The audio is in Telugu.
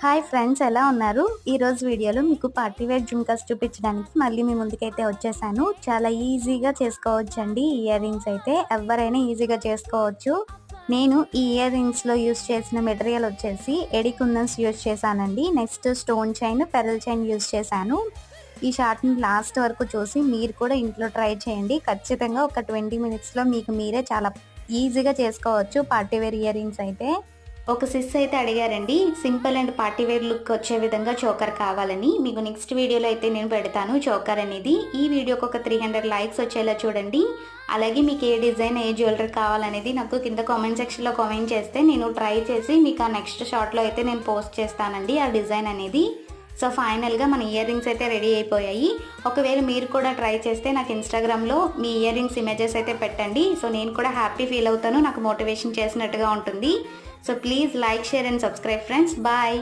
హాయ్ ఫ్రెండ్స్, ఎలా ఉన్నారు? ఈరోజు వీడియోలో మీకు పార్టీ వేర్ జుంకాస్ చూపించడానికి మళ్ళీ మీ ముందుకైతే వచ్చేసాను. చాలా ఈజీగా చేసుకోవచ్చండి. ఇయర్ రింగ్స్ అయితే ఎవరైనా ఈజీగా చేసుకోవచ్చు. నేను ఈ ఇయర్ రింగ్స్లో యూస్ చేసిన మెటీరియల్ వచ్చేసి ఎడి కుందన్స్ యూస్ చేశానండి. Next stone chain, pearl chain use చేశాను. ఈ షార్ట్ని లాస్ట్ వరకు చూసి మీరు కూడా ఇంట్లో ట్రై చేయండి. ఖచ్చితంగా ఒక 20 మినిట్స్లో మీకు మీరే చాలా ఈజీగా చేసుకోవచ్చు పార్టీ వేర్ ఇయర్ రింగ్స్ అయితే. ఒక సిస్ అయితే అడిగారండి, simple and party wear look వచ్చే విధంగా చోకర్ కావాలని. మీకు నెక్స్ట్ వీడియోలో అయితే నేను పెడతాను చోకర్ అనేది. ఈ వీడియోకి ఒక 300 లైక్స్ వచ్చేలా చూడండి. అలాగే మీకు ఏ డిజైన్, ఏ జ్యువెలరీ కావాలనేది నాకు కింద కామెంట్ సెక్షన్లో కామెంట్ చేస్తే నేను ట్రై చేసి మీకు ఆ నెక్స్ట్ షార్ట్లో అయితే నేను పోస్ట్ చేస్తానండి ఆ డిజైన్ అనేది. సో ఫైనల్గా మన ఇయర్ రింగ్స్ అయితే రెడీ అయిపోయాయి. ఒకవేళ మీరు కూడా ట్రై చేస్తే నాకు ఇన్స్టాగ్రామ్లో మీ ఇయర్ రింగ్స్ ఇమేజెస్ అయితే పెట్టండి. సో నేను కూడా హ్యాపీ ఫీల్ అవుతాను, నాకు మోటివేషన్ చేసినట్టుగా ఉంటుంది. So please like, share and subscribe friends. Bye.